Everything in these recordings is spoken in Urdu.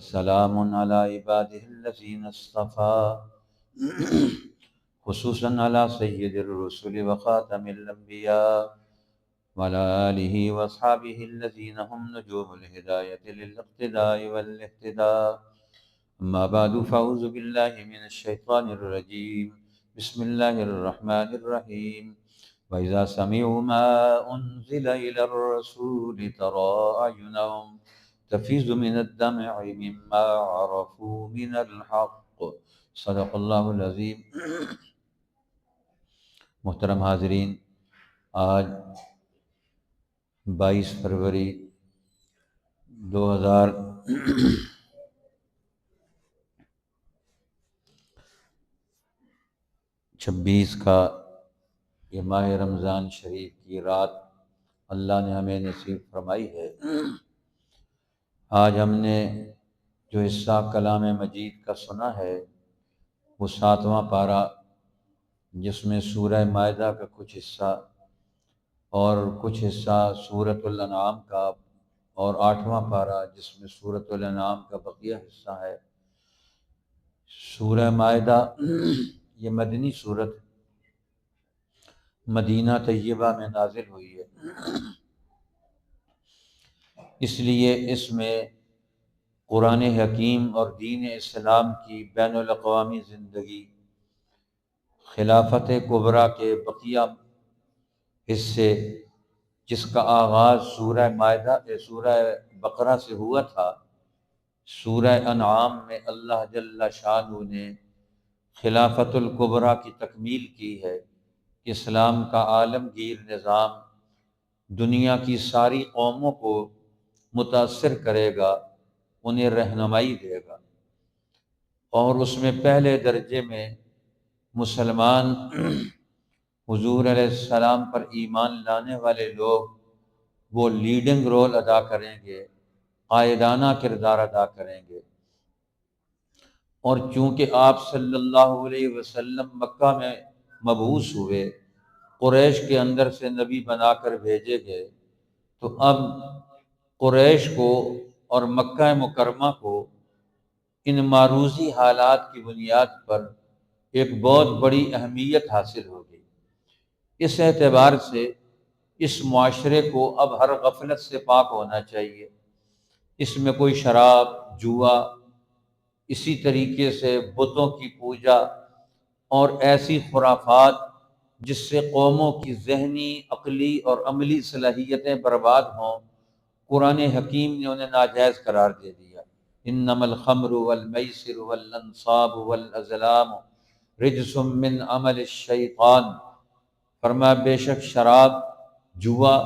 سلام علی عباده الذین اصطفى خصوصا علی سید الرسل وخاتم الانبیاء وعلى آلہ واصحابہ الذین هم نجوم الہدایۃ للاقتداء والاہتداء اما بعد فاعوذ باللہ من الشیطان الرجیم بسم اللہ الرحمن الرحیم وَإِذَا سَمِعُوا مَا أُنزِلَ إِلَى الرَّسُولِ تَرَىٰ أَعْيُنَهُمْ تفیض من الدمع مما عرفوا من الحق صدق اللہ العظیم۔ محترم حاضرین، آج 22 فروری 2026 کا یہ ماہ رمضان شریف کی رات اللہ نے ہمیں نصیب فرمائی ہے۔ آج ہم نے جو حصہ کلام مجید کا سنا ہے وہ 7واں پارہ، جس میں سورہ مائدہ کا کچھ حصہ اور کچھ حصہ سورۃ الانعام کا، اور 8واں پارہ جس میں سورۃ الانعام کا بقیہ حصہ ہے۔ سورہ مائدہ یہ مدنی سورت مدینہ طیبہ میں نازل ہوئی ہے، اس لیے اس میں قرآن حکیم اور دین اسلام کی بین الاقوامی زندگی، خلافت کبریٰ کے بقیہ حصے جس کا آغاز سورہ بقرہ سے ہوا تھا، سورہ انعام میں اللہ جل شانہ نے خلافت الکبریٰ کی تکمیل کی ہے۔ اسلام کا عالمگیر نظام دنیا کی ساری قوموں کو متاثر کرے گا، انہیں رہنمائی دے گا، اور اس میں پہلے درجے میں مسلمان حضور علیہ السلام پر ایمان لانے والے لوگ وہ لیڈنگ رول ادا کریں گے، قائدانہ کردار ادا کریں گے۔ اور چونکہ آپ صلی اللہ علیہ وسلم مکہ میں مبعوث ہوئے، قریش کے اندر سے نبی بنا کر بھیجے گئے، تو اب قریش کو اور مکہ مکرمہ کو ان معروضی حالات کی بنیاد پر ایک بہت بڑی اہمیت حاصل ہو گئی۔ اس اعتبار سے اس معاشرے کو اب ہر غفلت سے پاک ہونا چاہیے۔ اس میں کوئی شراب، جوا، اسی طریقے سے بتوں کی پوجا اور ایسی خرافات جس سے قوموں کی ذہنی، عقلی اور عملی صلاحیتیں برباد ہوں، قرآن حکیم نے انہیں ناجائز قرار دے دیا۔ انما الخمر والمیسر والانصاب والازلام رجس من عمل الشیطان، فرمایا بے شک شراب، جوا،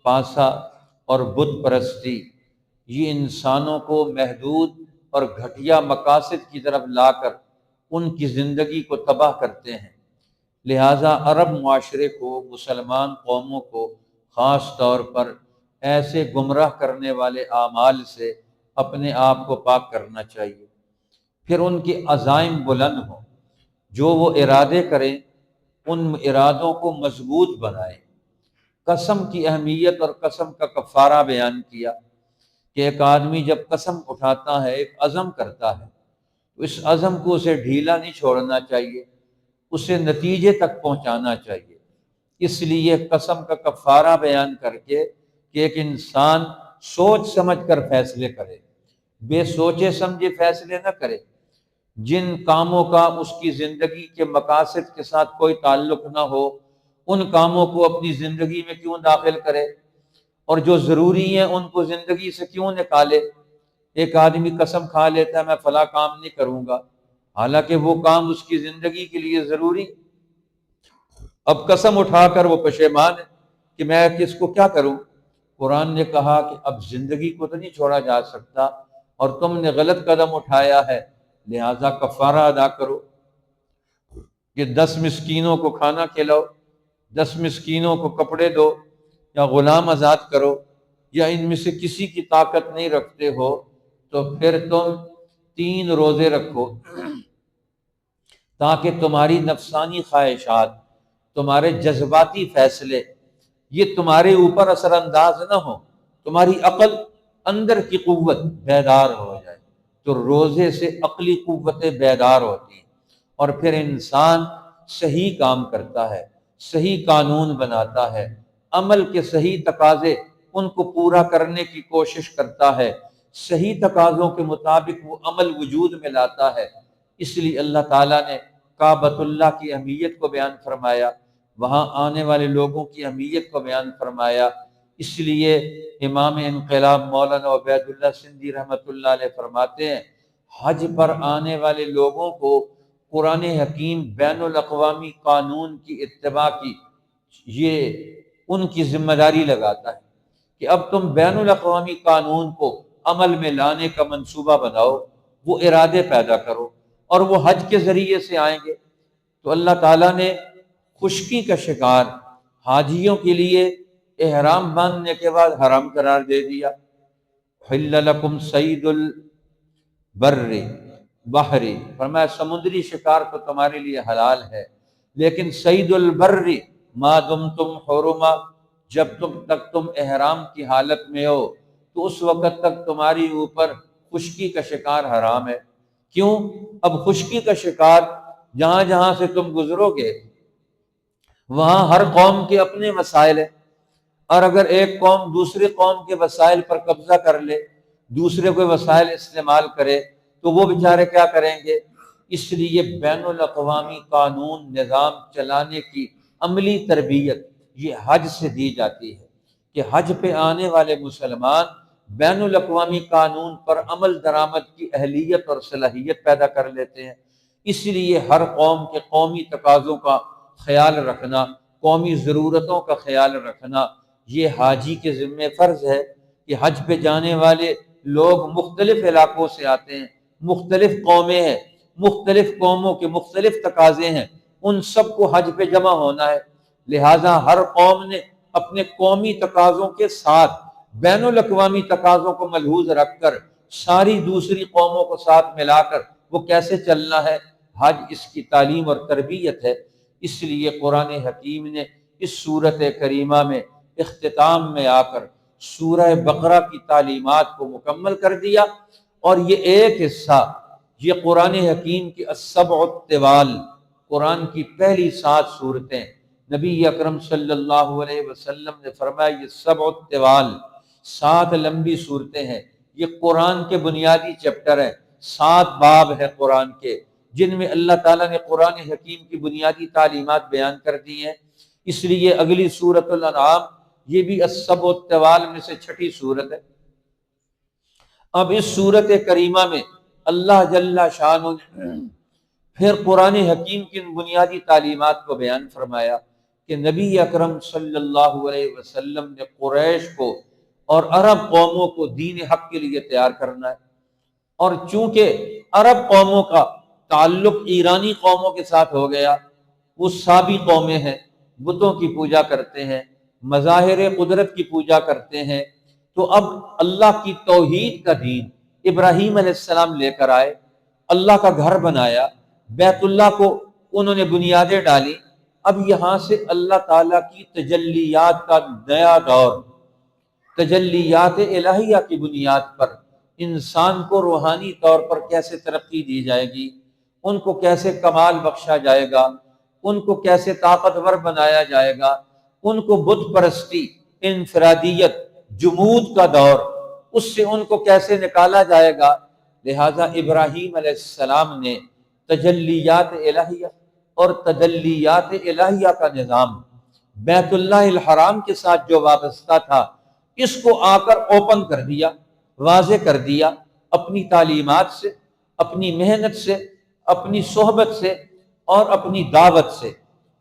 پاسا اور بت پرستی یہ انسانوں کو محدود اور گھٹیا مقاصد کی طرف لا کر ان کی زندگی کو تباہ کرتے ہیں۔ لہٰذا عرب معاشرے کو، مسلمان قوموں کو خاص طور پر ایسے گمراہ کرنے والے اعمال سے اپنے آپ کو پاک کرنا چاہیے۔ پھر ان کے عزائم بلند ہوں، جو وہ ارادے کریں ان ارادوں کو مضبوط بنائیں۔ قسم کی اہمیت اور قسم کا کفارہ بیان کیا کہ ایک آدمی جب قسم اٹھاتا ہے، ایک عزم کرتا ہے، تو اس عزم کو اسے ڈھیلا نہیں چھوڑنا چاہیے، اسے نتیجے تک پہنچانا چاہیے۔ اس لیے قسم کا کفارہ بیان کر کے کہ ایک انسان سوچ سمجھ کر فیصلے کرے، بے سوچے سمجھے فیصلے نہ کرے۔ جن کاموں کا اس کی زندگی کے مقاصد کے ساتھ کوئی تعلق نہ ہو، ان کاموں کو اپنی زندگی میں کیوں داخل کرے، اور جو ضروری ہیں ان کو زندگی سے کیوں نکالے۔ ایک آدمی قسم کھا لیتا ہے میں فلاں کام نہیں کروں گا، حالانکہ وہ کام اس کی زندگی کے لیے ضروری۔ اب قسم اٹھا کر وہ پشیمان ہے کہ میں کس کو کیا کروں۔ قرآن نے کہا کہ اب زندگی کو تو نہیں چھوڑا جا سکتا، اور تم نے غلط قدم اٹھایا ہے، لہٰذا کفارہ ادا کرو کہ 10 مسکینوں کو کھانا کھلاؤ، 10 مسکینوں کو کپڑے دو، یا غلام آزاد کرو، یا ان میں سے کسی کی طاقت نہیں رکھتے ہو تو پھر تم 3 روزے رکھو، تاکہ تمہاری نفسانی خواہشات، تمہارے جذباتی فیصلے یہ تمہارے اوپر اثر انداز نہ ہو، تمہاری عقل، اندر کی قوت بیدار ہو جائے، تو روزے سے عقلی قوتیں بیدار ہوتی ہیں، اور پھر انسان صحیح کام کرتا ہے، صحیح قانون بناتا ہے، عمل کے صحیح تقاضے ان کو پورا کرنے کی کوشش کرتا ہے، صحیح تقاضوں کے مطابق وہ عمل وجود میں لاتا ہے۔ اس لیے اللہ تعالیٰ نے کعبۃ اللہ کی اہمیت کو بیان فرمایا، وہاں آنے والے لوگوں کی اہمیت کو بیان فرمایا۔ اس لیے امام انقلاب مولانا عبید اللہ سندھی رحمۃ اللہ علیہ فرماتے ہیں، حج پر آنے والے لوگوں کو قرآن حکیم بین الاقوامی قانون کی اتباع کی یہ ان کی ذمہ داری لگاتا ہے کہ اب تم بین الاقوامی قانون کو عمل میں لانے کا منصوبہ بناؤ، وہ ارادے پیدا کرو، اور وہ حج کے ذریعے سے آئیں گے۔ تو اللہ تعالیٰ نے خشکی کا شکار حاجیوں کے لیے احرام باندھنے کے بعد حرام قرار دے دیا۔ حل لکم صید البر بحر، فرمایا سمندری شکار تو تمہارے لیے حلال ہے، لیکن صید البر ما دمتم حرما، جب تک تم احرام کی حالت میں ہو تو اس وقت تک تمہاری اوپر خشکی کا شکار حرام ہے۔ کیوں؟ اب خشکی کا شکار جہاں جہاں سے تم گزرو گے وہاں ہر قوم کے اپنے مسائل ہیں، اور اگر ایک قوم دوسری قوم کے وسائل پر قبضہ کر لے، دوسرے کوئی وسائل استعمال کرے تو وہ بیچارے کیا کریں گے؟ اس لیے بین الاقوامی قانون نظام چلانے کی عملی تربیت یہ حج سے دی جاتی ہے کہ حج پہ آنے والے مسلمان بین الاقوامی قانون پر عمل درآمد کی اہلیت اور صلاحیت پیدا کر لیتے ہیں۔ اس لیے ہر قوم کے قومی تقاضوں کا خیال رکھنا، قومی ضرورتوں کا خیال رکھنا یہ حاجی کے ذمہ فرض ہے کہ حج پہ جانے والے لوگ مختلف علاقوں سے آتے ہیں، مختلف قومیں ہیں، مختلف قوموں کے مختلف تقاضے ہیں، ان سب کو حج پہ جمع ہونا ہے۔ لہٰذا ہر قوم نے اپنے قومی تقاضوں کے ساتھ بین الاقوامی تقاضوں کو ملحوظ رکھ کر ساری دوسری قوموں کو ساتھ ملا کر وہ کیسے چلنا ہے، حج اس کی تعلیم اور تربیت ہے۔ اس لیے قرآن حکیم نے اس سورت کریمہ میں اختتام میں آ کر سورہ بقرہ کی تعلیمات کو مکمل کر دیا، اور یہ ایک حصہ یہ قرآن حکیم کی السبع الطوال، قرآن کی پہلی 7 سورتیں، نبی اکرم صلی اللہ علیہ وسلم نے فرمایا یہ سبع الطوال 7 لمبی صورتیں ہیں، یہ قرآن کے بنیادی چیپٹر ہیں، 7 باب ہیں قرآن کے جن میں اللہ تعالیٰ نے قرآن حکیم کی بنیادی تعلیمات بیان کر دی ہیں۔ اس لیے اگلی سورۃ الانعام یہ بھی السبع الطوال میں سے 6ٹھی سورت ہے۔ اب اس سورت کریمہ میں اللہ جل شانہ نے پھر قرآن حکیم کی بنیادی تعلیمات کو بیان فرمایا کہ نبی اکرم صلی اللہ علیہ وسلم نے قریش کو اور عرب قوموں کو دین حق کے لیے تیار کرنا ہے، اور چونکہ عرب قوموں کا تعلق ایرانی قوموں کے ساتھ ہو گیا، وہ سابی قومیں ہیں، بتوں کی پوجا کرتے ہیں، مظاہر قدرت کی پوجا کرتے ہیں، تو اب اللہ کی توحید کا دین ابراہیم علیہ السلام لے کر آئے، اللہ کا گھر بنایا، بیت اللہ کو انہوں نے بنیادیں ڈالی۔ اب یہاں سے اللہ تعالیٰ کی تجلیات کا نیا دور، تجلیات الہیہ کی بنیاد پر انسان کو روحانی طور پر کیسے ترقی دی جائے گی، ان کو کیسے کمال بخشا جائے گا، ان کو کیسے طاقتور بنایا جائے گا، ان کو بت پرستی، انفرادیت، جمود کا دور، اس سے ان کو کیسے نکالا جائے گا۔ لہذا ابراہیم علیہ السلام نے تجلیات الہیہ اور تجلیات الہیہ کا نظام بیت اللہ الحرام کے ساتھ جو وابستہ تھا اس کو آ کر اوپن کر دیا، واضح کر دیا، اپنی تعلیمات سے، اپنی محنت سے، اپنی صحبت سے اور اپنی دعوت سے۔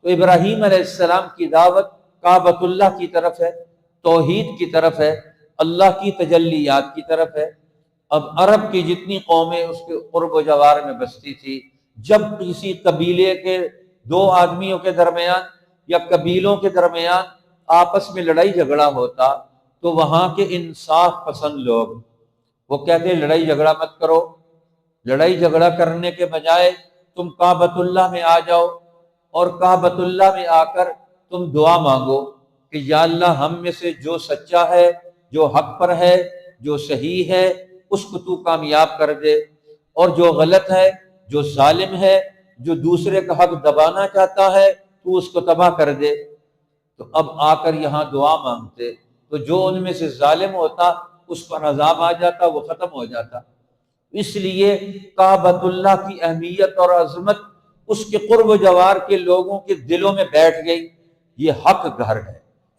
تو ابراہیم علیہ السلام کی دعوت کعبۃ اللہ کی طرف ہے، توحید کی طرف ہے، اللہ کی تجلیات کی طرف ہے۔ اب عرب کی جتنی قومیں اس کے قرب و جوار میں بستی تھی، جب کسی قبیلے کے 2 آدمیوں کے درمیان یا قبیلوں کے درمیان آپس میں لڑائی جھگڑا ہوتا تو وہاں کے انصاف پسند لوگ وہ کہتے لڑائی جھگڑا مت کرو، لڑائی جھگڑا کرنے کے بجائے تم کعبۃ اللہ میں آ جاؤ، اور کعبۃ اللہ میں آ کر تم دعا مانگو کہ یا اللہ ہم میں سے جو سچا ہے، جو حق پر ہے، جو صحیح ہے، اس کو تو کامیاب کر دے۔ اور جو غلط ہے، جو ظالم ہے، جو دوسرے کا حق دبانا چاہتا ہے، تو اس کو تباہ کر دے۔ تو اب آ کر یہاں دعا مانگتے تو جو ان میں سے ظالم ہوتا اس پر عذاب آ جاتا، وہ ختم ہو جاتا۔ اس لیے کعبۃ اللہ کی اہمیت اور عظمت اس کے قرب و جوار کے لوگوں کے دلوں میں بیٹھ گئی۔ یہ حق گھر ہے،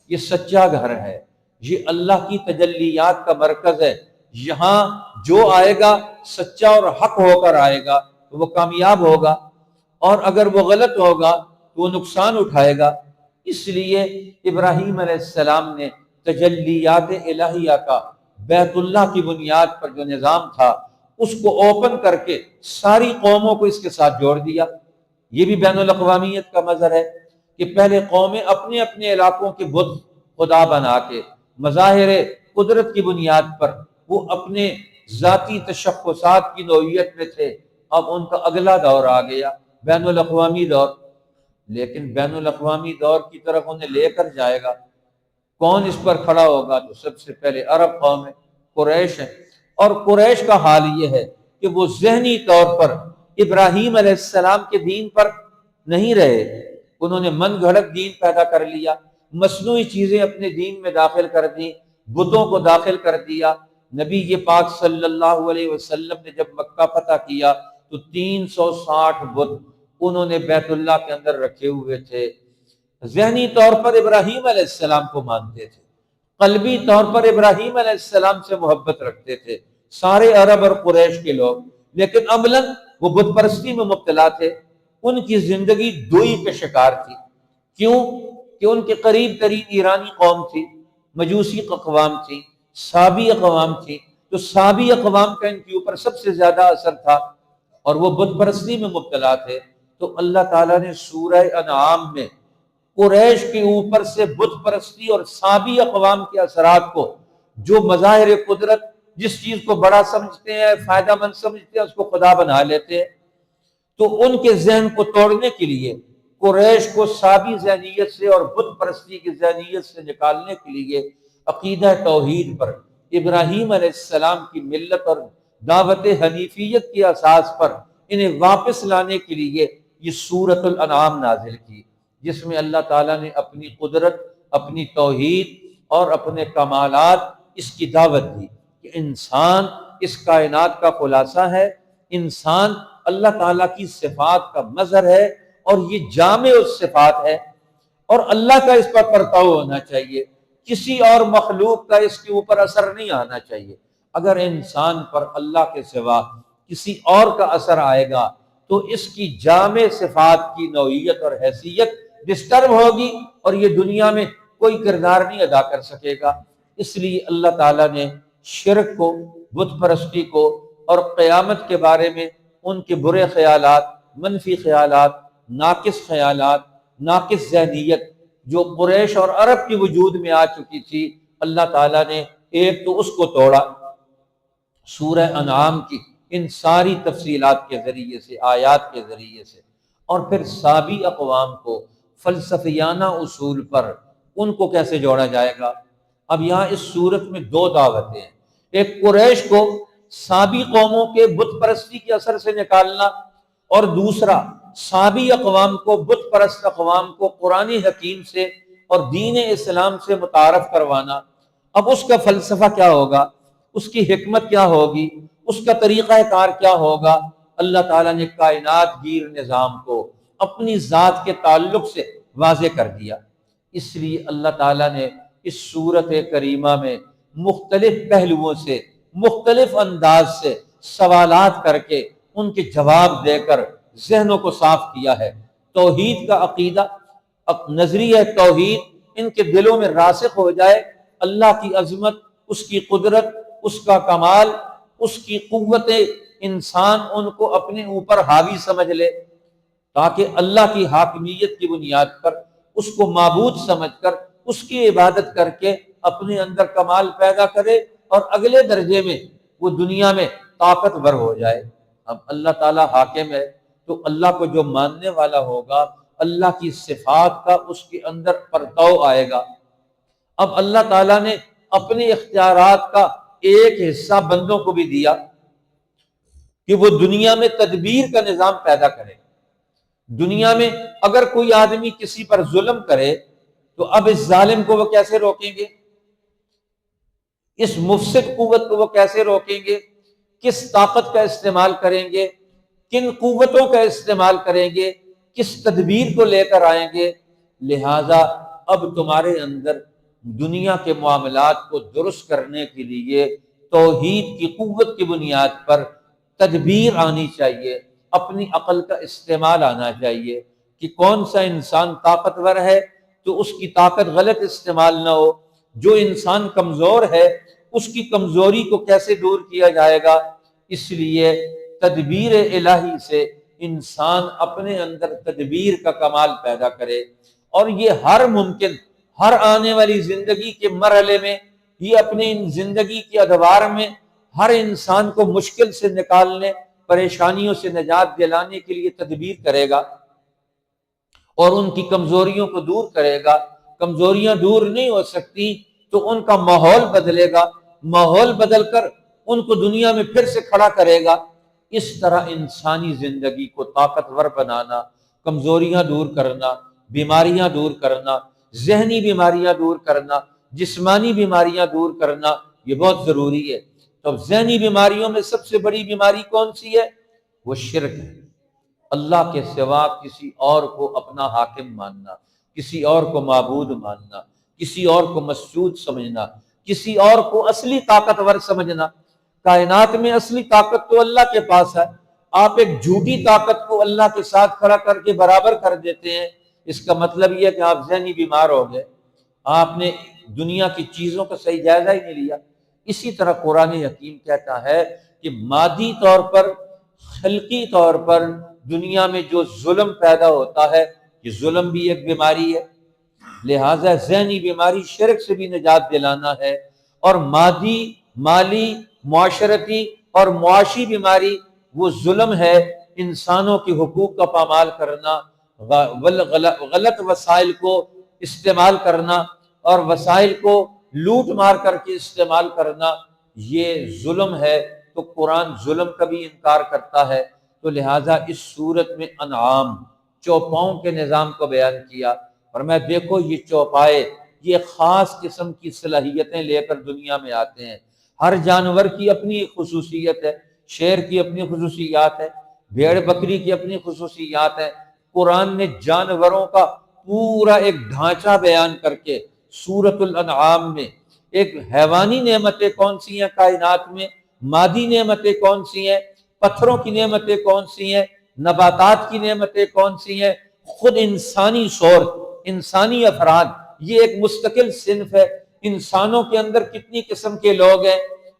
یہ سچا گھر ہے، یہ اللہ کی تجلیات کا مرکز ہے۔ یہاں جو آئے گا سچا اور حق ہو کر آئے گا تو وہ کامیاب ہوگا، اور اگر وہ غلط ہوگا تو وہ نقصان اٹھائے گا۔ اس لیے ابراہیم علیہ السلام نے تجلیات الہیہ کا بیت اللہ کی بنیاد پر جو نظام تھا اس کو اوپن کر کے ساری قوموں کو اس کے ساتھ جوڑ دیا۔ یہ بھی بین الاقوامیت کا مظہر ہے کہ پہلے قومیں اپنے اپنے علاقوں کے بت خدا بنا کے مظاہر قدرت کی بنیاد پر وہ اپنے ذاتی تشخصات کی نوعیت میں تھے۔ اب ان کا اگلا دور آ گیا، بین الاقوامی دور۔ لیکن بین الاقوامی دور کی طرف انہیں لے کر جائے گا کون؟ اس پر کھڑا ہوگا تو سب سے پہلے عرب قوم ہے، قریش ہے۔ اور قریش کا حال یہ ہے کہ وہ ذہنی طور پر ابراہیم علیہ السلام کے دین پر نہیں رہے، انہوں نے من گھڑت دین پیدا کر لیا، مصنوعی چیزیں اپنے دین میں داخل کر دی، بتوں کو داخل کر دیا۔ نبی یہ پاک صلی اللہ علیہ وسلم نے جب مکہ فتح کیا تو 360 بت انہوں نے بیت اللہ کے اندر رکھے ہوئے تھے۔ ذہنی طور پر ابراہیم علیہ السلام کو مانتے تھے، قلبی طور پر ابراہیم علیہ السلام سے محبت رکھتے تھے سارے عرب اور قریش کے لوگ، لیکن عملاً وہ بت پرستی میں مبتلا تھے۔ ان کی زندگی دوئی کے شکار تھی۔ کیوں؟ کہ ان کے قریب ترین ایرانی قوم تھی، مجوسی اقوام تھی، سابی اقوام تھی، تو سابی اقوام کا ان کے اوپر سب سے زیادہ اثر تھا اور وہ بت پرستی میں مبتلا تھے۔ تو اللہ تعالیٰ نے سورہ انعام میں قریش کے اوپر سے بت پرستی اور سابی اقوام کے اثرات کو، جو مظاہر قدرت جس چیز کو بڑا سمجھتے ہیں، فائدہ مند سمجھتے ہیں، اس کو خدا بنا لیتے ہیں، تو ان کے ذہن کو توڑنے کے لیے، قریش کو سابی ذہنیت سے اور بت پرستی کی ذہنیت سے نکالنے کے لیے عقیدہ توحید پر، ابراہیم علیہ السلام کی ملت اور دعوت حنیفیت کی اساس پر انہیں واپس لانے کے لیے یہ سورۃ الانعام نازل کی، جس میں اللہ تعالیٰ نے اپنی قدرت، اپنی توحید اور اپنے کمالات اس کی دعوت دی کہ انسان اس کائنات کا خلاصہ ہے، انسان اللہ تعالیٰ کی صفات کا مظہر ہے اور یہ جامع اس صفات ہے، اور اللہ کا اس پر پرتاؤ ہونا چاہیے، کسی اور مخلوق کا اس کے اوپر اثر نہیں آنا چاہیے۔ اگر انسان پر اللہ کے سوا کسی اور کا اثر آئے گا تو اس کی جامع صفات کی نوعیت اور حیثیت ڈسٹرب ہوگی اور یہ دنیا میں کوئی کردار نہیں ادا کر سکے گا۔ اس لیے اللہ تعالیٰ نے شرک کو، بت پرستی کو اور قیامت کے بارے میں ان کے برے خیالات، منفی خیالات، ناقص ذہنیت جو قریش اور عرب کی وجود میں آ چکی تھی، اللہ تعالیٰ نے ایک تو اس کو توڑا سورہ انعام کی ان ساری تفصیلات کے ذریعے سے، آیات کے ذریعے سے، اور پھر سابی اقوام کو فلسفیانہ اصول پر ان کو کیسے جوڑا جائے گا۔ اب یہاں اس صورت میں دو دعوتیں ہیں، ایک قریش کو سابی قوموں کے بت پرستی کے اثر سے نکالنا، اور دوسرا سابی اقوام کو، بت پرست اقوام کو قرآن حکیم سے اور دین اسلام سے متعارف کروانا۔ اب اس کا فلسفہ کیا ہوگا، اس کی حکمت کیا ہوگی، اس کا طریقہ کار کیا ہوگا۔ اللہ تعالیٰ نے کائنات گیر نظام کو اپنی ذات کے تعلق سے واضح کر دیا۔ اس لیے اللہ تعالیٰ نے اس سورت کریمہ میں مختلف پہلوؤں سے، مختلف انداز سے سوالات کر کے ان کے جواب دے کر ذہنوں کو صاف کیا ہے۔ توحید کا عقیدہ، نظریہ توحید ان کے دلوں میں راسخ ہو جائے، اللہ کی عظمت، اس کی قدرت، اس کا کمال، اس کی قوت، انسان ان کو اپنے اوپر حاوی سمجھ لے، تاکہ اللہ کی حاکمیت کی بنیاد پر اس کو معبود سمجھ کر اس کی عبادت کر کے اپنے اندر کمال پیدا کرے اور اگلے درجے میں وہ دنیا میں طاقتور ہو جائے۔ اب اللہ تعالیٰ حاکم ہے تو اللہ کو جو ماننے والا ہوگا، اللہ کی صفات کا اس کے اندر پرتاؤ آئے گا۔ اب اللہ تعالیٰ نے اپنے اختیارات کا ایک حصہ بندوں کو بھی دیا کہ وہ دنیا میں تدبیر کا نظام پیدا کرے۔ دنیا میں اگر کوئی آدمی کسی پر ظلم کرے تو اب اس ظالم کو وہ کیسے روکیں گے؟ اس مفسد قوت کو وہ کیسے روکیں گے؟ کس طاقت کا استعمال کریں گے؟ کن قوتوں کا استعمال کریں گے؟ کس تدبیر کو لے کر آئیں گے؟ لہذا اب تمہارے اندر دنیا کے معاملات کو درست کرنے کے لیے توحید کی قوت کی بنیاد پر تدبیر آنی چاہیے، اپنی عقل کا استعمال آنا چاہیے کہ کون سا انسان طاقتور ہے تو اس کی طاقت غلط استعمال نہ ہو، جو انسان کمزور ہے اس کی کمزوری کو کیسے دور کیا جائے گا۔ اس لیے تدبیر الہی سے انسان اپنے اندر تدبیر کا کمال پیدا کرے، اور یہ ہر ممکن ہر آنے والی زندگی کے مرحلے میں، یہ اپنی زندگی کے ادوار میں ہر انسان کو مشکل سے نکالنے، پریشانیوں سے نجات دلانے کے لیے تدبیر کرے گا اور ان کی کمزوریوں کو دور کرے گا۔ کمزوریاں دور نہیں ہو سکتی تو ان کا ماحول بدلے گا، ماحول بدل کر ان کو دنیا میں پھر سے کھڑا کرے گا۔ اس طرح انسانی زندگی کو طاقتور بنانا، کمزوریاں دور کرنا، بیماریاں دور کرنا، ذہنی بیماریاں دور کرنا، جسمانی بیماریاں دور کرنا، یہ بہت ضروری ہے۔ تو ذہنی بیماریوں میں سب سے بڑی بیماری کون سی ہے؟ وہ شرک ہے، اللہ کے سوا کسی اور کو اپنا حاکم ماننا، کسی اور کو معبود ماننا، کسی اور کو مسجود سمجھنا، کسی اور کو اصلی طاقتور سمجھنا۔ کائنات میں اصلی طاقت تو اللہ کے پاس ہے، آپ ایک جھوٹی طاقت کو اللہ کے ساتھ کھڑا کر کے برابر کر دیتے ہیں، اس کا مطلب یہ ہے کہ آپ ذہنی بیمار ہو گئے، آپ نے دنیا کی چیزوں کا صحیح جائزہ ہی نہیں لیا۔ اسی طرح قرآن حکیم کہتا ہے کہ مادی طور پر، خلقی طور پر دنیا میں جو ظلم پیدا ہوتا ہے، یہ ظلم بھی ایک بیماری ہے، لہٰذا ذہنی بیماری شرک سے بھی نجات دلانا ہے، اور مادی، مالی، معاشرتی اور معاشی بیماری وہ ظلم ہے، انسانوں کے حقوق کا پامال کرنا، غلط وسائل کو استعمال کرنا اور وسائل کو لوٹ مار کر کے استعمال کرنا، یہ ظلم ہے۔ تو قرآن ظلم کا بھی انکار کرتا ہے، تو لہٰذا اس صورت میں انعام، چوپاؤں کے نظام کو بیان کیا، اور میں دیکھو یہ چوپائے یہ خاص قسم کی صلاحیتیں لے کر دنیا میں آتے ہیں۔ ہر جانور کی اپنی خصوصیت ہے، شیر کی اپنی خصوصیات ہے، بھیڑ بکری کی اپنی خصوصیات ہے۔ قرآن نے جانوروں کا پورا ایک ڈھانچہ بیان کر کے سورۃ الانعام میں ایک حیوانی نعمتیں کون سی ہیں کائنات میں، مادی نعمتیں کون سی ہیں، پتھروں کی نعمتیں کون سی ہیں، نباتات کی نعمتیں کون سی ہیں، خود انسانی شعور، انسانی افراد، یہ ایک مستقل صنف ہے۔ انسانوں کے اندر کتنی قسم کے لوگ ہیں؟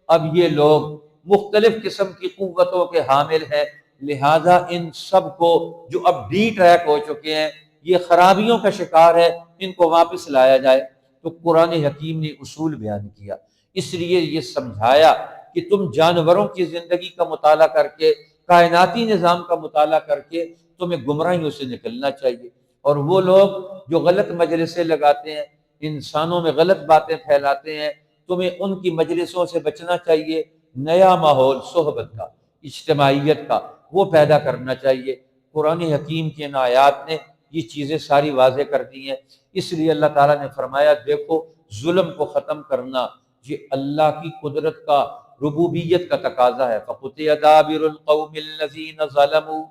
اب یہ لوگ مختلف قسم کی قوتوں کے حامل ہیں، لہذا ان سب کو جو اب ڈی ٹریک ہو چکے ہیں، یہ خرابیوں کا شکار ہے، ان کو واپس لایا جائے۔ تو قرآن حکیم نے اصول بیان کیا، اس لیے یہ سمجھایا کہ تم جانوروں کی زندگی کا مطالعہ کر کے، کائناتی نظام کا مطالعہ کر کے تمہیں گمراہیوں سے نکلنا چاہیے، اور وہ لوگ جو غلط مجلسیں لگاتے ہیں، انسانوں میں غلط باتیں پھیلاتے ہیں، تمہیں ان کی مجلسوں سے بچنا چاہیے، نیا ماحول صحبت کا، اجتماعیت کا وہ پیدا کرنا چاہیے۔ قرآن حکیم کی ان آیات نے یہ چیزیں ساری واضح کر دی ہیں، اس لیے اللہ تعالیٰ نے فرمایا دیکھو ظلم کو ختم کرنا یہ اللہ کی قدرت کا، ربوبیت کا تقاضا ہے۔ فَقُطِعَ دَابِرُ الْقَوْمِ الَّذِينَ ظَلَمُوا،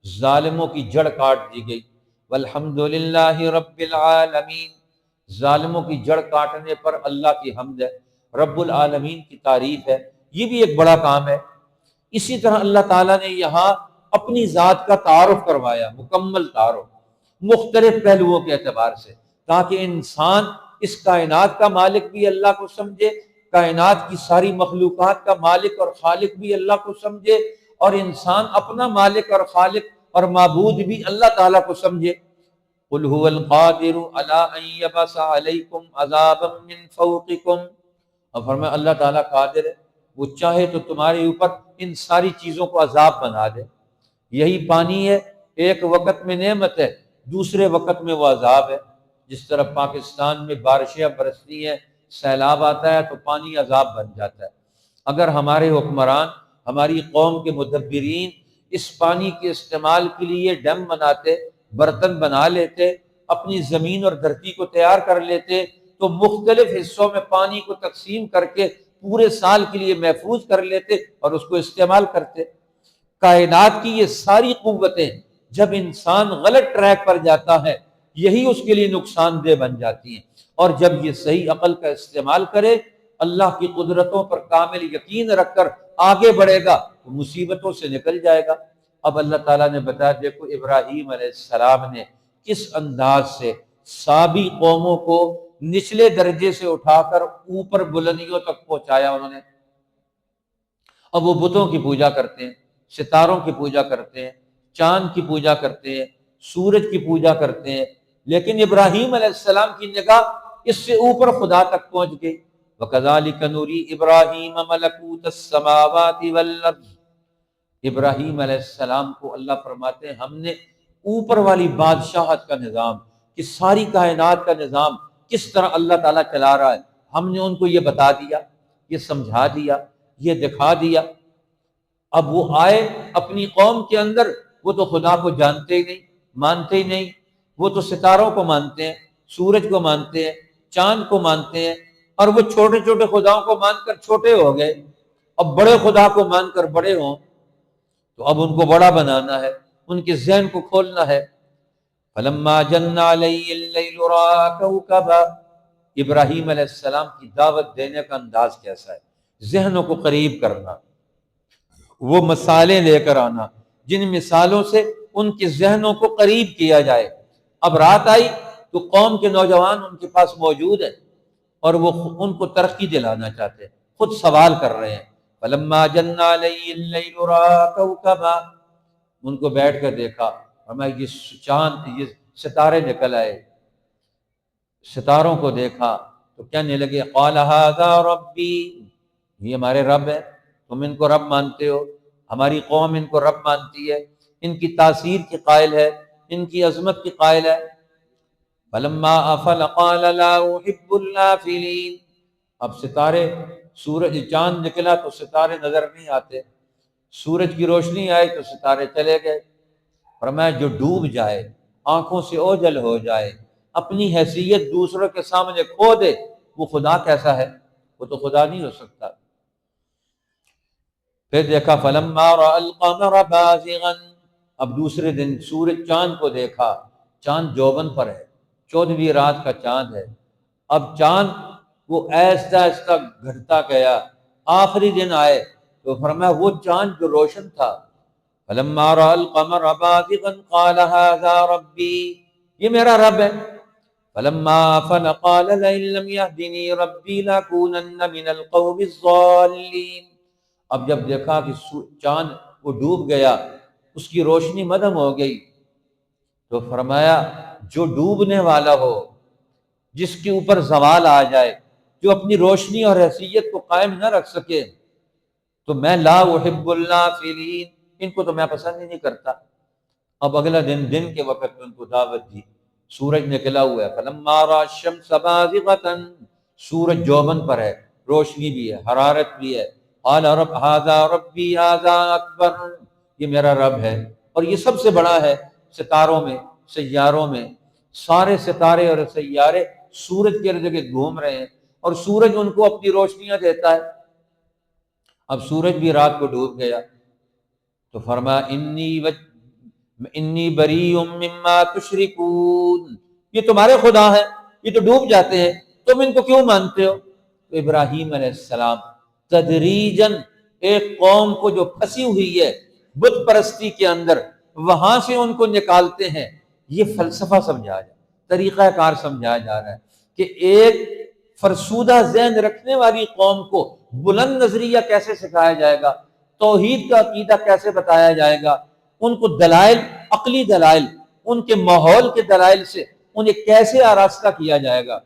ظالموں کی جڑ کاٹ دی گئی، وَالْحَمْدُ لِلَّهِ رَبِّ الْعَالَمِينَ، ظالموں کی جڑ کاٹنے پر اللہ کی حمد ہے، رب العالمین کی تعریف ہے، یہ بھی ایک بڑا کام ہے۔ اسی طرح اللہ تعالیٰ نے یہاں اپنی ذات کا تعارف کروایا، مکمل تعارف، مختلف پہلوؤں کے اعتبار سے، تاکہ انسان اس کائنات کا مالک بھی اللہ کو سمجھے، کائنات کی ساری مخلوقات کا مالک اور خالق بھی اللہ کو سمجھے، اور انسان اپنا مالک اور خالق اور معبود بھی اللہ تعالیٰ کو سمجھے۔ قُلْ هُوَ الْقَادِرُ عَلَىٰ أَن يَبْعَثَ عَلَيْكُمْ عَذَابًا مِّن فَوْقِكُمْ، اور فرمایا اللہ تعالیٰ قادر ہے، وہ چاہے تو تمہارے اوپر ان ساری چیزوں کو عذاب بنا دے۔ یہی پانی ہے، ایک وقت میں نعمت ہے، دوسرے وقت میں وہ عذاب ہے۔ جس طرح پاکستان میں بارشیں برستی ہیں، سیلاب آتا ہے تو پانی عذاب بن جاتا ہے۔ اگر ہمارے حکمران ہماری قوم کے مدبرین اس پانی کے استعمال کے لیے ڈیم بناتے، برتن بنا لیتے، اپنی زمین اور دھرتی کو تیار کر لیتے، تو مختلف حصوں میں پانی کو تقسیم کر کے پورے سال کے لیے محفوظ کر لیتے اور اس کو استعمال کرتے۔ کائنات کی یہ ساری قوتیں جب انسان غلط ٹریک پر جاتا ہے یہی اس کے لیے نقصان دہ بن جاتی ہیں، اور جب یہ صحیح عقل کا استعمال کرے، اللہ کی قدرتوں پر کامل یقین رکھ کر آگے بڑھے گا تو مصیبتوں سے نکل جائے گا۔ اب اللہ تعالیٰ نے بتایا، دیکھو ابراہیم علیہ السلام نے کس انداز سے سابی قوموں کو نچلے درجے سے اٹھا کر اوپر بلندیوں تک پہنچایا انہوں نے۔ اب وہ بتوں کی پوجا کرتے ہیں، ستاروں کی پوجا کرتے ہیں، چاند کی پوجا کرتے ہیں، سورج کی پوجا کرتے ہیں، لیکن ابراہیم علیہ السلام کی نگاہ اس سے اوپر خدا تک پہنچ گئی۔ وَكَذَلِكَ نُرِي إِبْرَاهِيمَ مَلَكُوتَ السَّمَاوَاتِ وَالْأَرْضِ، ابراہیم علیہ السلام کو اللہ فرماتے ہیں ہم نے اوپر والی بادشاہت کا نظام، کہ ساری کائنات کا نظام کس طرح اللہ تعالیٰ چلا رہا ہے، ہم نے ان کو یہ بتا دیا، یہ سمجھا دیا، یہ دکھا دیا۔ اب وہ آئے اپنی قوم کے اندر، وہ تو خدا کو جانتے ہی نہیں، مانتے ہی نہیں، وہ تو ستاروں کو مانتے ہیں، سورج کو مانتے ہیں، چاند کو مانتے ہیں، اور وہ چھوٹے چھوٹے خداؤں کو مان کر چھوٹے ہو گئے۔ اب بڑے خدا کو مان کر بڑے ہوں تو اب ان کو بڑا بنانا ہے، ان کے ذہن کو کھولنا ہے۔ فَلَمَّا جَنَّ عَلَيْهِ اللَّيْلُ رَأَىٰ كَوْكَبًا، ابراہیم علیہ السلام کی دعوت دینے کا انداز کیسا ہے؟ ذہنوں کو قریب کرنا، وہ مثالیں لے کر آنا جن مثالوں سے ان کے ذہنوں کو قریب کیا جائے۔ اب رات آئی تو قوم کے نوجوان ان کے پاس موجود ہیں اور وہ ان کو ترقی دلانا چاہتے ہیں، خود سوال کر رہے ہیں۔ فَلَمَّا جَنَّ عَلَيْهِ اللَّيْلُ رَأَىٰ كَوْكَبًا، ان کو بیٹھ کر دیکھا، اور میں یہ چاند، یہ ستارے نکل آئے، ستاروں کو دیکھا تو کہنے لگے قَالَ هَٰذَا رَبِّي، یہ ہمارے رب ہے، تم ان کو رب مانتے ہو، ہماری قوم ان کو رب مانتی ہے، ان کی تاثیر کی قائل ہے، ان کی عظمت کی قائل ہے۔ فَلَمَّا أَفَلَ قَالَ لَا أُحِبُّ الْآفِلِينَ، اب ستارے، سورج، چاند نکلا تو ستارے نظر نہیں آتے، سورج کی روشنی آئی تو ستارے چلے گئے۔ فرمایا جو ڈوب جائے، آنکھوں سے اوجھل ہو جائے، اپنی حیثیت دوسروں کے سامنے کھو دے، وہ خدا کیسا ہے؟ وہ تو خدا نہیں ہو سکتا۔ پھر دیکھا فَلَمَّا رَأَى الْقَمَرَ بَازِغًا، اب دوسرے دن سورج، چاند کو دیکھا، چاند جوبن پر ہے، 14ویں رات کا چاند ہے۔ اب چاند وہ ایسا ایسا گھٹتا گیا، آخری دن آئے تو فرمایا وہ چاند جو روشن تھا، فَلَمَّا رَأَى الْقَمَرَ بَازِغًا قَالَ هَٰذَا رَبِّي، یہ میرا رب ہے۔ فَلَمَّا أَفَلَ قَالَ لَئِن لَّمْ يَهْدِنِي رَبِّي لَأَكُونَنَّ مِنَ الْقَوْمِ الضَّالِّينَ، اب جب دیکھا کہ چاند وہ ڈوب گیا، اس کی روشنی مدھم ہو گئی، تو فرمایا جو ڈوبنے والا ہو، جس کے اوپر زوال آ جائے، جو اپنی روشنی اور حیثیت کو قائم نہ رکھ سکے، تو میں لا احب الافلین، ان کو تو میں پسند ہی نہیں کرتا۔ اب اگلا دن کے وقت میں ان کو دعوت دی، سورج نکلا ہوا ہے، فلما رأى الشمس بازغة، سورج جوبن پر ہے، روشنی بھی ہے، حرارت بھی ہے، قال رب هذا ربی هذا اکبر، یہ میرا رب ہے اور یہ سب سے بڑا ہے۔ ستاروں میں، سیاروں میں، سارے ستارے اور سیارے سورج کے ارد گرد گھوم رہے ہیں اور سورج ان کو اپنی روشنیاں دیتا ہے۔ اب سورج بھی رات کو ڈوب گیا تو فرمایا انی بریء مما تشرکون، یہ تمہارے خدا ہیں، یہ تو ڈوب جاتے ہیں، تم ان کو کیوں مانتے ہو؟ تو ابراہیم علیہ السلام تدریجاً ایک قوم کو جو پھنسی ہوئی ہے بت پرستی کے اندر، وہاں سے ان کو نکالتے ہیں۔ یہ فلسفہ سمجھایا جا، طریقہ کار سمجھایا جا رہا ہے کہ ایک فرسودہ ذہن رکھنے والی قوم کو بلند نظریہ کیسے سکھایا جائے گا، توحید کا عقیدہ کیسے بتایا جائے گا، ان کو دلائل، عقلی دلائل، ان کے ماحول کے دلائل سے انہیں کیسے آراستہ کیا جائے گا۔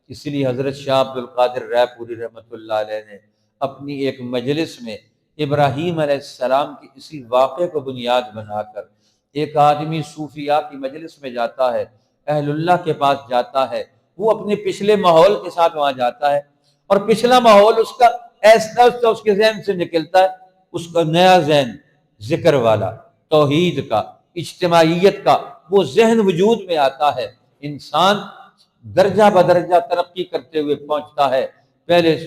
اس لیے حضرت شاہ عبد القادر رائے پوری رحمۃ اللہ علیہ نے اپنی ایک مجلس میں ابراہیم علیہ السلام کی اسی واقعے کو بنیاد بنا کر، ایک آدمی صوفیاء کی مجلس میں جاتا ہے، اہل اللہ کے پاس جاتا ہے، وہ اپنے پچھلے ماحول کے ساتھ وہاں جاتا ہے اور پچھلا ماحول اس کا ایسا اس کے ذہن سے نکلتا ہے اس کا نیا ذہن ذکر والا، توحید کا، اجتماعیت کا وہ ذہن وجود میں آتا ہے، انسان درجہ بدرجہ ترقی کرتے ہوئے پہنچتا ہے۔ پہلے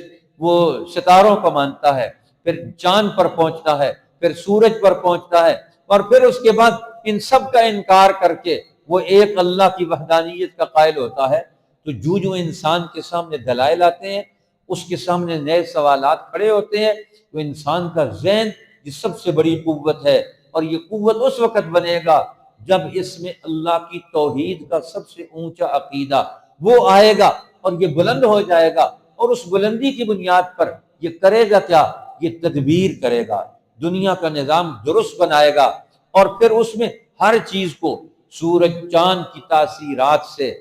وہ ستاروں کو مانتا ہے، پھر چاند پر پہنچتا ہے، پھر سورج پر پہنچتا ہے، اور پھر اس کے بعد ان سب کا انکار کر کے وہ ایک اللہ کی وحدانیت کا قائل ہوتا ہے۔ تو جو انسان کے سامنے دلائل آتے ہیں، اس کے سامنے نئے سوالات کھڑے ہوتے ہیں، تو انسان کا ذہن یہ سب سے بڑی قوت ہے، اور یہ قوت اس وقت بنے گا جب اس میں اللہ کی توحید کا سب سے اونچا عقیدہ وہ آئے گا اور یہ بلند ہو جائے گا، اور اس بلندی کی بنیاد پر یہ کرے گا کیا؟ یہ تدبیر کرے گا، دنیا کا نظام درست بنائے گا، اور پھر اس میں ہر چیز کو سورج چاند کی تاثیرات سے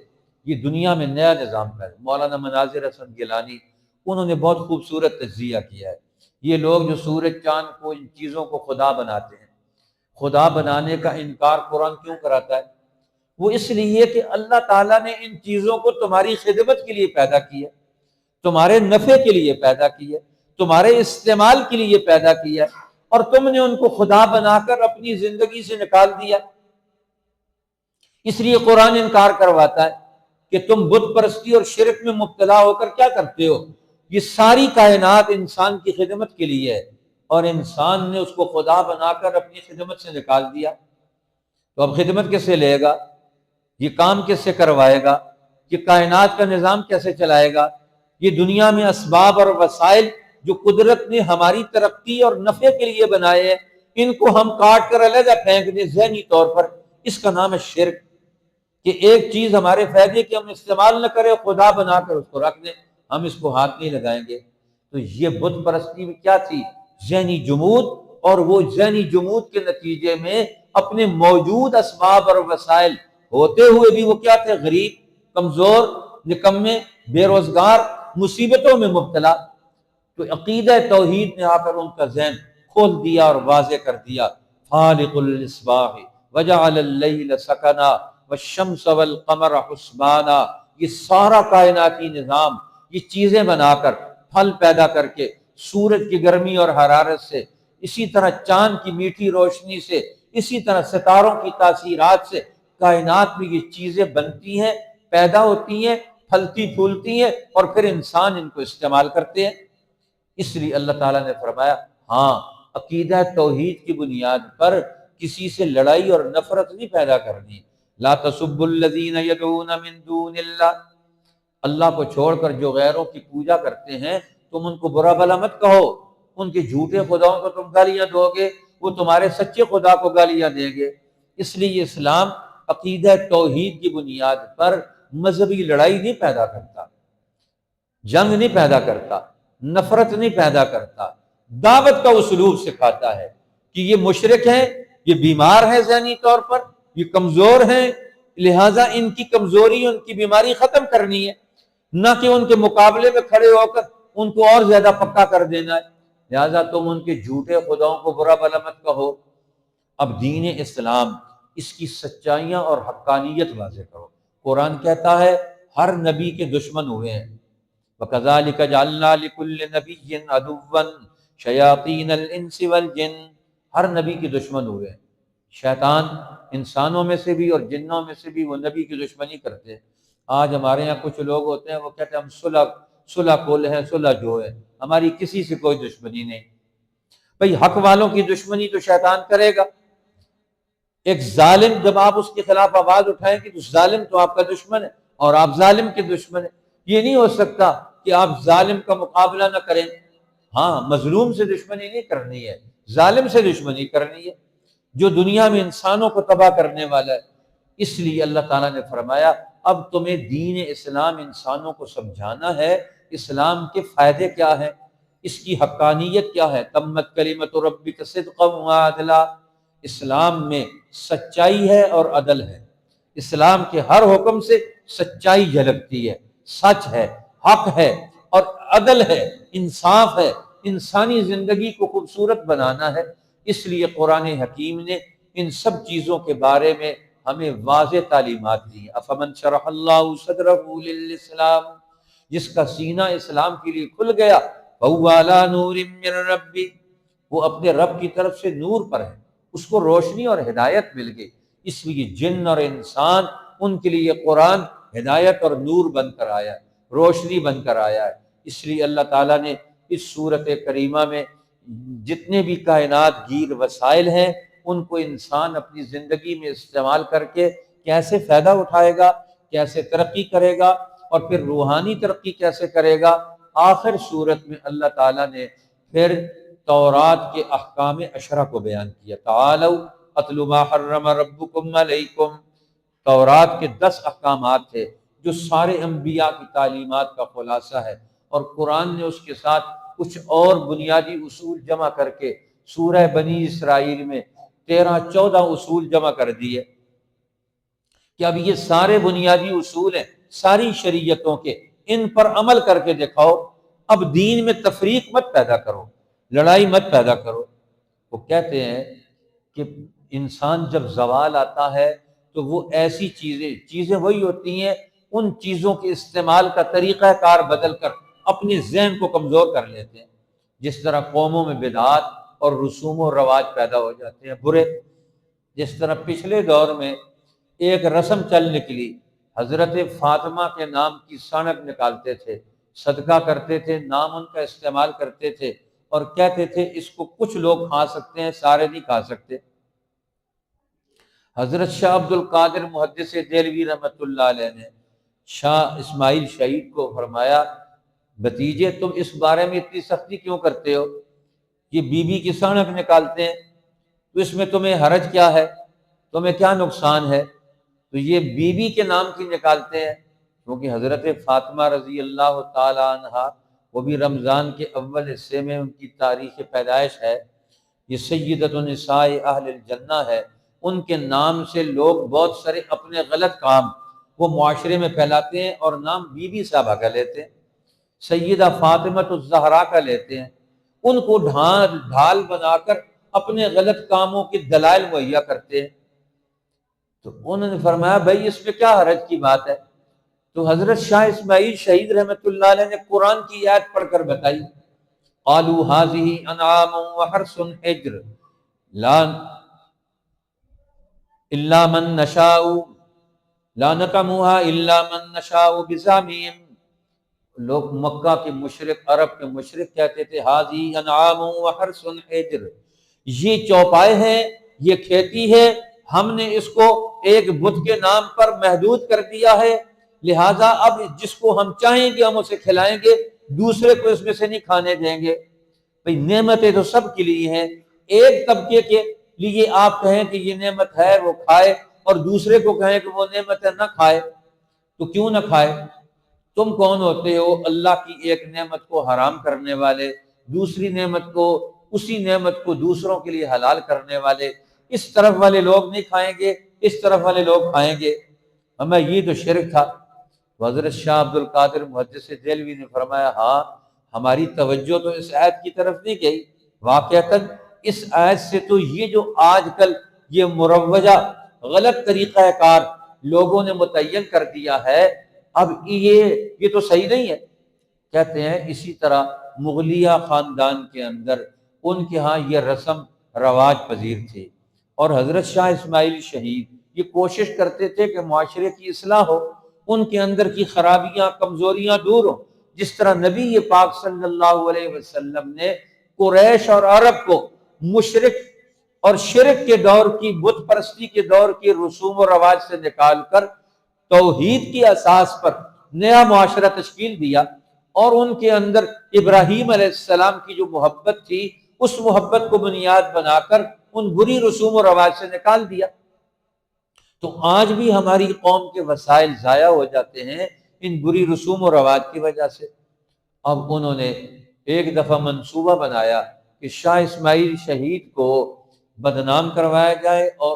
یہ دنیا میں نیا نظام ہے۔ مولانا مناظر حسن گیلانی انہوں نے بہت خوبصورت تجزیہ کیا ہے۔ یہ لوگ جو سورج چاند کو ان چیزوں کو خدا بناتے ہیں، خدا بنانے کا انکار قرآن کیوں کراتا ہے؟ وہ اس لیے کہ اللہ تعالیٰ نے ان چیزوں کو تمہاری خدمت کے لیے پیدا کی ہے، تمہارے نفع کے لیے پیدا کی ہے، تمہارے استعمال کے لیے پیدا کیا ہے، اور تم نے ان کو خدا بنا کر اپنی زندگی سے نکال دیا۔ اس لیے قرآن انکار کرواتا ہے کہ تم بت پرستی اور شرک میں مبتلا ہو کر کیا کرتے ہو؟ یہ ساری کائنات انسان کی خدمت کے لیے ہے، اور انسان نے اس کو خدا بنا کر اپنی خدمت سے نکال دیا۔ تو اب خدمت کیسے لے گا؟ یہ کام کیسے کروائے گا؟ یہ کائنات کا نظام کیسے چلائے گا؟ یہ دنیا میں اسباب اور وسائل جو قدرت نے ہماری ترقی اور نفع کے لیے بنائے ہیں، ان کو ہم کاٹ کر علیحدہ پھینک دیں ذہنی طور پر، اس کا نام ہے شرک۔ کہ ایک چیز ہمارے فائدے کی ہم استعمال نہ کریں، خدا بنا کر اس کو رکھ دیں، ہم اس کو ہاتھ نہیں لگائیں گے۔ تو یہ بت پرستی میں کیا تھی؟ ذہنی جمود، اور وہ ذہنی جمود کے نتیجے میں اپنے موجود اسباب اور وسائل ہوتے ہوئے بھی وہ کیا تھے؟ غریب، کمزور، نکمے، بے روزگار، مصیبتوں میں مبتلا۔ تو عقیدہ توحید نے آ کر ان کا ذہن کھول دیا اور واضح کر دیا۔ خالق الاصباح وجعل اللیل سکنا والشمس والقمر حسبانا، یہ سارا کائناتی نظام، یہ چیزیں بنا کر، پھل پیدا کر کے، سورج کی گرمی اور حرارت سے، اسی طرح چاند کی میٹھی روشنی سے، اسی طرح ستاروں کی تاثیرات سے کائنات میں یہ چیزیں بنتی ہیں، پیدا ہوتی ہیں، پھلتی پھولتی ہیں، اور پھر انسان ان کو استعمال کرتے ہیں۔ اس لیے اللہ تعالیٰ نے فرمایا ہاں، عقیدہ توحید کی بنیاد پر کسی سے لڑائی اور نفرت نہیں پیدا کرنی۔ لا تسبوا الذین یدعون من دون اللہ، اللہ کو چھوڑ کر جو غیروں کی پوجا کرتے ہیں تم ان کو برا بھلا مت کہو، ان کے جھوٹے خداؤں کو تم گالیاں دو گے، وہ تمہارے سچے خدا کو گالیاں دیں گے۔ اس لیے اسلام عقیدہ توحید کی بنیاد پر مذہبی لڑائی نہیں پیدا کرتا، جنگ نہیں پیدا کرتا، نفرت نہیں پیدا کرتا، دعوت کا اسلوب سکھاتا ہے کہ یہ مشرک ہیں، یہ بیمار ہیں ذہنی طور پر، یہ کمزور ہیں، لہٰذا ان کی کمزوری، ان کی بیماری ختم کرنی ہے، نہ کہ ان کے مقابلے میں کھڑے ہو کر ان کو اور زیادہ پکا کر دینا ہے۔ لہٰذا تم ان کے جھوٹے خداؤں کو برا بھلا مت کہو۔ اب دین اسلام، اس کی سچائیاں اور حقانیت واضح کرو۔ قرآن کہتا ہے ہر نبی کے دشمن ہوئے ہیں، وَكَذَلِكَ جَعَلْنَا لِكُلِّ نَبِيٍّ عَدُوًّا شَيَاطِينَ الْإِنسِ وَالْجِنِّ، ہر نبی کے دشمن ہوئے ہیں۔ شیطان انسانوں میں سے بھی اور جنوں میں سے بھی وہ نبی کی دشمنی کرتے ہیں۔ آج ہمارے یہاں کچھ لوگ ہوتے ہیں، وہ کہتے ہیں ہم صلح کول ہیں، صلح جو ہے، ہماری کسی سے کوئی دشمنی نہیں۔ بھئی حق والوں کی دشمنی تو شیطان کرے گا۔ ایک ظالم جب آپ اس کے خلاف آواز اٹھائیں گے تو ظالم تو آپ کا دشمن ہے اور آپ ظالم کے دشمن ہیں۔ یہ نہیں ہو سکتا کہ آپ ظالم کا مقابلہ نہ کریں۔ ہاں، مظلوم سے دشمنی نہیں کرنی ہے، ظالم سے دشمنی کرنی ہے، جو دنیا میں انسانوں کو تباہ کرنے والا ہے۔ اس لیے اللہ تعالیٰ نے فرمایا اب تمہیں دین اسلام انسانوں کو سمجھانا ہے، اسلام کے فائدے کیا ہیں، اس کی حقانیت کیا ہے۔ تمت کلمۃ ربک صدقا وعدلا، اسلام میں سچائی ہے اور عدل ہے۔ اسلام کے ہر حکم سے سچائی جھلکتی ہے، سچ ہے، حق ہے اور عدل ہے، انصاف ہے، انسانی زندگی کو خوبصورت بنانا ہے۔ اس لیے قرآن حکیم نے ان سب چیزوں کے بارے میں ہمیں واضح تعلیمات دی۔ افمن شرح اللہ صدرہ للاسلام، جس کا سینہ اسلام کے لیے کھل گیا، فہو علی نور من ربہ، وہ اپنے رب کی طرف سے نور پر ہے، اس کو روشنی اور ہدایت مل گئی، اس لیے جن اور انسان ان کے لیے قرآن ہدایت اور نور بن کر آیا ہے، روشنی بن کر آیا ہے۔ اس لیے اللہ تعالیٰ نے اس صورت کریمہ میں جتنے بھی کائنات گیر وسائل ہیں ان کو انسان اپنی زندگی میں استعمال کر کے کیسے فائدہ اٹھائے گا، کیسے ترقی کرے گا، اور پھر روحانی ترقی کیسے کرے گا۔ آخر صورت میں اللہ تعالیٰ نے پھر تورات کے احکام عشرہ کو بیان کیا۔ تعالوا اتل ما حرم ربکم علیکم، تورات کے 10 احکامات تھے جو سارے انبیاء کی تعلیمات کا خلاصہ ہے، اور قرآن نے اس کے ساتھ کچھ اور بنیادی اصول جمع کر کے سورہ بنی اسرائیل میں 13-14 اصول جمع کر دیے کہ اب یہ سارے بنیادی اصول ہیں ساری شریعتوں کے، ان پر عمل کر کے دکھاؤ، اب دین میں تفریق مت پیدا کرو، لڑائی مت پیدا کرو۔ وہ کہتے ہیں کہ انسان جب زوال آتا ہے تو وہ ایسی چیزیں وہی ہوتی ہیں، ان چیزوں کے استعمال کا طریقہ کار بدل کر اپنے ذہن کو کمزور کر لیتے ہیں، جس طرح قوموں میں بدعات اور رسوم و رواج پیدا ہو جاتے ہیں برے۔ جس طرح پچھلے دور میں ایک رسم چل نکلی، حضرت فاطمہ کے نام کی سانک نکالتے تھے، صدقہ کرتے تھے، نام ان کا استعمال کرتے تھے، اور کہتے تھے اس کو کچھ لوگ کھا سکتے ہیں، سارے نہیں کھا سکتے۔ حضرت شاہ عبد القادر محدث دہلوی رحمۃ اللہ علیہ نے شاہ اسماعیل شہید کو فرمایا، بھتیجے تم اس بارے میں اتنی سختی کیوں کرتے ہو؟ یہ بی بی کی سانک نکالتے ہیں تو اس میں تمہیں حرج کیا ہے، تمہیں کیا نقصان ہے؟ تو یہ بی بی کے نام کی نکالتے ہیں کیونکہ حضرت فاطمہ رضی اللہ تعالی عنہا، وہ بھی رمضان کے اول حصے میں ان کی تاریخ پیدائش ہے، یہ سیدۃ النساء اہل الجنہ ہے، ان کے نام سے لوگ بہت سارے اپنے غلط کام وہ معاشرے میں پھیلاتے ہیں اور نام بی بی صاحبہ کا لیتے ہیں، سیدہ فاطمہ الزہرا کا لیتے ہیں، ان کو ڈھال بنا کر اپنے غلط کاموں کے دلائل مہیا کرتے ہیں۔ تو انہوں نے فرمایا بھائی اس میں کیا حرج کی بات ہے؟ تو حضرت شاہ اسماعیل شہید رحمۃ اللہ علیہ نے قرآن کی آیت پڑھ کر بتائی، قالوا هذه انعام وحرث حجر لا الا من نشاء لا نطعمها الا من نشاء بزعمهم۔ لوگ مکہ کے مشرک، عرب کے مشرک کہتے تھے هذه انعام وحرث حجر، یہ چوپائے ہیں، یہ کھیتی ہے، ہم نے اس کو ایک بت کے نام پر محدود کر دیا ہے، لہٰذا اب جس کو ہم چاہیں گے ہم اسے کھلائیں گے، دوسرے کو اس میں سے نہیں کھانے دیں گے۔ بھئی نعمتیں تو سب کے لیے ہیں، ایک طبقے کے لیے آپ کہیں کہ یہ نعمت ہے وہ کھائے، اور دوسرے کو کہیں کہ وہ نعمت ہے نہ کھائے، تو کیوں نہ کھائے؟ تم کون ہوتے ہو اللہ کی ایک نعمت کو حرام کرنے والے، دوسری نعمت کو، اسی نعمت کو دوسروں کے لیے حلال کرنے والے؟ اس طرف والے لوگ نہیں کھائیں گے، اس طرف والے لوگ کھائیں گے، ہمیں یہ تو شرک تھا۔ حضرت شاہ عبد القادر محدث دہلوی نے فرمایا ہاں، ہماری توجہ تو اس آیت کی طرف نہیں گئی، واقعتاً اس آیت سے تو یہ جو آج کل یہ مروجہ غلط طریقہ کار لوگوں نے متعین کر دیا ہے، اب یہ تو صحیح نہیں ہے۔ کہتے ہیں اسی طرح مغلیہ خاندان کے اندر ان کے ہاں یہ رسم رواج پذیر تھی، اور حضرت شاہ اسماعیل شہید یہ کوشش کرتے تھے کہ معاشرے کی اصلاح ہو، ان کے اندر کی خرابیاں کمزوریاں دور ہوں، جس طرح نبی پاک صلی اللہ علیہ وسلم نے قریش اور عرب کو مشرک اور شرک کے دور کی، بت پرستی کے دور کی رسوم و رواج سے نکال کر توحید کی اساس پر نیا معاشرہ تشکیل دیا، اور ان کے اندر ابراہیم علیہ السلام کی جو محبت تھی اس محبت کو بنیاد بنا کر ان بری رسوم و رواج سے نکال دیا۔ تو آج بھی ہماری قوم کے وسائل ضائع ہو جاتے ہیں ان بری رسوم و رواج کی وجہ سے۔ اب انہوں نے ایک دفعہ منصوبہ بنایا کہ شاہ اسماعیل شہید کو بدنام کروایا جائے اور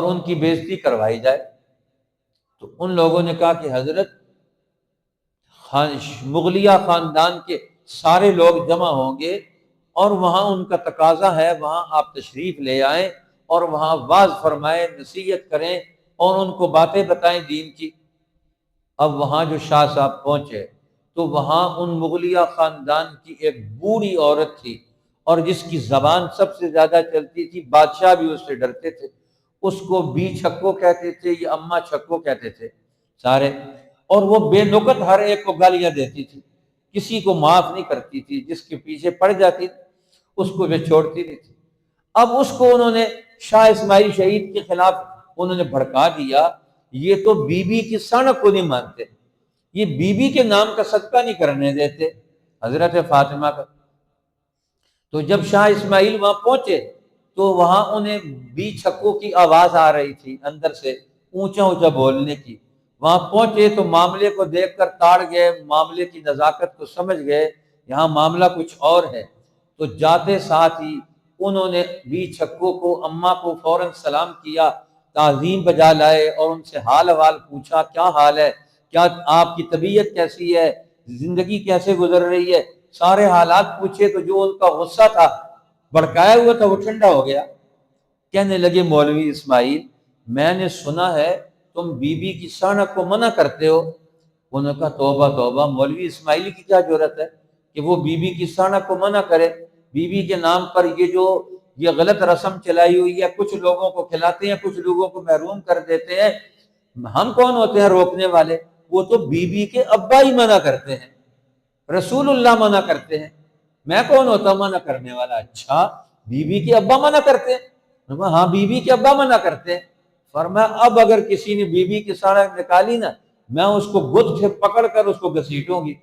ان کی بےزتی کروائی جائے۔ تو ان لوگوں نے کہا کہ حضرت مغلیہ خاندان کے سارے لوگ جمع ہوں گے اور وہاں ان کا تقاضا ہے وہاں آپ تشریف لے آئیں اور وہاں واعظ فرمائیں، نصیحت کریں اور ان کو باتیں بتائیں دین کی۔ اب وہاں جو شاہ صاحب پہنچے تو وہاں ان مغلیہ خاندان کی ایک بوڑھی عورت تھی، اور جس کی زبان سب سے زیادہ چلتی تھی، بادشاہ بھی اس سے ڈرتے تھے، اس کو بی چھکو کہتے تھے یا اما چھکو کہتے تھے سارے، اور وہ بے نکت ہر ایک کو گالیاں دیتی تھی، کسی کو معاف نہیں کرتی تھی، جس کے پیچھے پڑ جاتی اس کو وہ چھوڑتی نہیں تھی۔ اب اس کو انہوں نے شاہ اسماعیل شہید کے خلاف انہوں نے بھڑکا دیا، یہ تو بی بی کی سڑک کو نہیں مانتے، یہ بی بی کے نام کا صدقہ نہیں کرنے دیتے حضرت فاطمہ کا۔ تو جب شاہ اسماعیل وہاں پہنچے تو وہاں انہیں بی چھکوں کی آواز آ رہی تھی اندر سے اونچا اونچا بولنے کی۔ وہاں پہنچے تو معاملے کو دیکھ کر تاڑ گئے، معاملے کی نزاکت کو سمجھ گئے، یہاں معاملہ کچھ اور ہے۔ تو جاتے ساتھ ہی انہوں نے بی چھکوں کو، اماں کو فوراً سلام کیا، تعظیم بجا لائے اور ان سے حال احوال پوچھا، کیا حال ہے، کیا آپ کی طبیعت کیسی ہے، زندگی کیسے گزر رہی ہے، سارے حالات پوچھے۔ تو جو ان کا غصہ تھا، بھڑکایا ہوا تھا، وہ ٹھنڈا ہو گیا۔ کہنے لگے مولوی اسماعیل، میں نے سنا ہے تم بی بی کی سانک کو منع کرتے ہو۔ انہوں نے کہا توبہ توبہ، مولوی اسماعیل کی کیا جرأت ہے کہ وہ بی بی کی سانک کو منع کرے؟ بی بی کے نام پر یہ غلط رسم چلائی ہوئی ہے، کچھ لوگوں کو کھلاتے ہیں، کچھ لوگوں کو محروم کر دیتے ہیں، ہم کون ہوتے ہیں روکنے والے؟ وہ تو بی بی کے ابا ہی منع کرتے ہیں، رسول اللہ منع کرتے ہیں، میں کون ہوتا منع کرنے والا؟ اچھا بی بی کے ابا منع کرتے ہیں؟ ہاں بی بی کے ابا منع کرتے ہیں۔ فرمایا اب اگر کسی نے بی بی کی سانک نکالی نا، میں اس کو گد سے پکڑ کر اس کو گھسیٹوں گی۔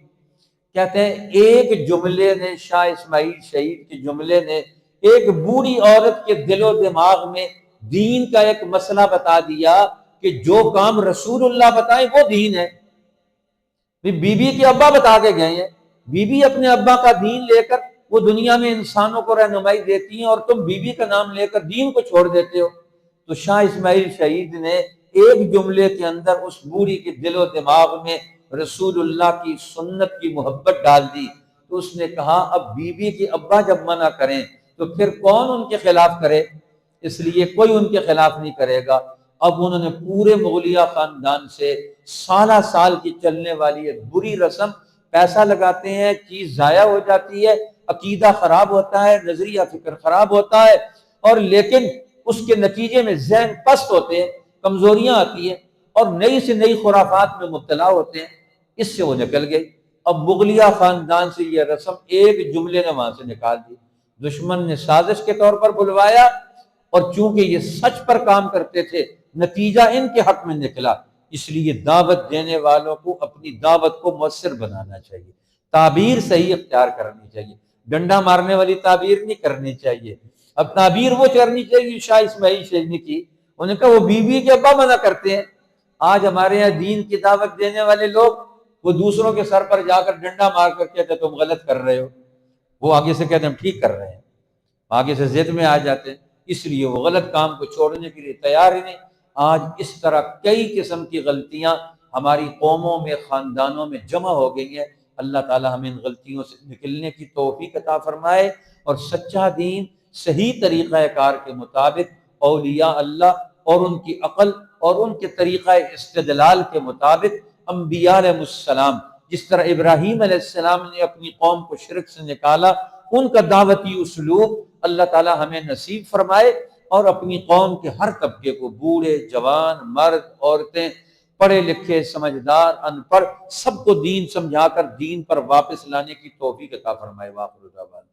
کہتے ہیں ایک جملے نے، شاہ اسماعیل شہید کے جملے نے ایک بوڑھی عورت کے دل و دماغ میں دین کا ایک مسئلہ بتا دیا کہ جو کام رسول اللہ بتائیں وہ دین ہے۔ بی بی کے ابا بتا کے گئے ہیں، بی بی اپنے ابا کا دین لے کر وہ دنیا میں انسانوں کو رہنمائی دیتی ہیں، اور تم بی بی کا نام لے کر دین کو چھوڑ دیتے ہو۔ تو شاہ اسماعیل شہید نے ایک جملے کے اندر اس بوڑھی کے دل و دماغ میں رسول اللہ کی سنت کی محبت ڈال دی۔ تو اس نے کہا اب بی بی کے ابا جب منع کریں تو پھر کون ان کے خلاف کرے؟ اس لیے کوئی ان کے خلاف نہیں کرے گا۔ اب انہوں نے پورے مغلیہ خاندان سے سالہ سال کی چلنے والی ایک بری رسم، پیسہ لگاتے ہیں، چیز ضائع ہو جاتی ہے، عقیدہ خراب ہوتا ہے، نظریہ فکر خراب ہوتا ہے، اور لیکن اس کے نتیجے میں ذہن پست ہوتے ہیں، کمزوریاں آتی ہیں، اور نئی سے نئی خرافات میں مبتلا ہوتے ہیں۔ اس سے وہ نکل گئی۔ اب مغلیہ خاندان سے یہ رسم ایک جملے نے وہاں سے نکال دی۔ دشمن نے سازش کے طور پر بلوایا، اور چونکہ یہ سچ پر کام کرتے تھے، نتیجہ ان کے حق میں نکلا۔ اس لیے دعوت دینے والوں کو اپنی دعوت کو مؤثر بنانا چاہیے، تعبیر صحیح اختیار کرنی چاہیے، ڈنڈا مارنے والی تعبیر نہیں کرنی چاہیے۔ اب تعبیر وہ کرنی چاہیے شاہ اسماعیل شہید نے کی، انہوں نے کہا وہ بی بی کے ابا منع کرتے ہیں۔ آج ہمارے یہاں دین کی دعوت دینے والے لوگ وہ دوسروں کے سر پر جا کر ڈنڈا مار کر کہتے تم غلط کر رہے ہو، وہ آگے سے کہتے ہیں ہم ٹھیک کر رہے ہیں، آگے سے ضد میں آ جاتے ہیں، اس لیے وہ غلط کام کو چھوڑنے کے لیے تیار ہی نہیں۔ آج اس طرح کئی قسم کی غلطیاں ہماری قوموں میں، خاندانوں میں جمع ہو گئی ہیں۔ اللہ تعالی ہمیں ان غلطیوں سے نکلنے کی توفیق عطا فرمائے، اور سچا دین صحیح طریقہ کار کے مطابق اولیاء اللہ اور ان کی عقل اور ان کے طریقہ استدلال کے مطابق انبیاء علیہ السلام، جس طرح ابراہیم علیہ السلام نے اپنی قوم کو شرک سے نکالا، ان کا دعوتی اسلوب اللہ تعالی ہمیں نصیب فرمائے، اور اپنی قوم کے ہر طبقے کو، بوڑھے جوان مرد عورتیں، پڑھے لکھے سمجھدار ان پڑھ، سب کو دین سمجھا کر دین پر واپس لانے کی توفیق عطا فرمائے۔ واخر دعوانا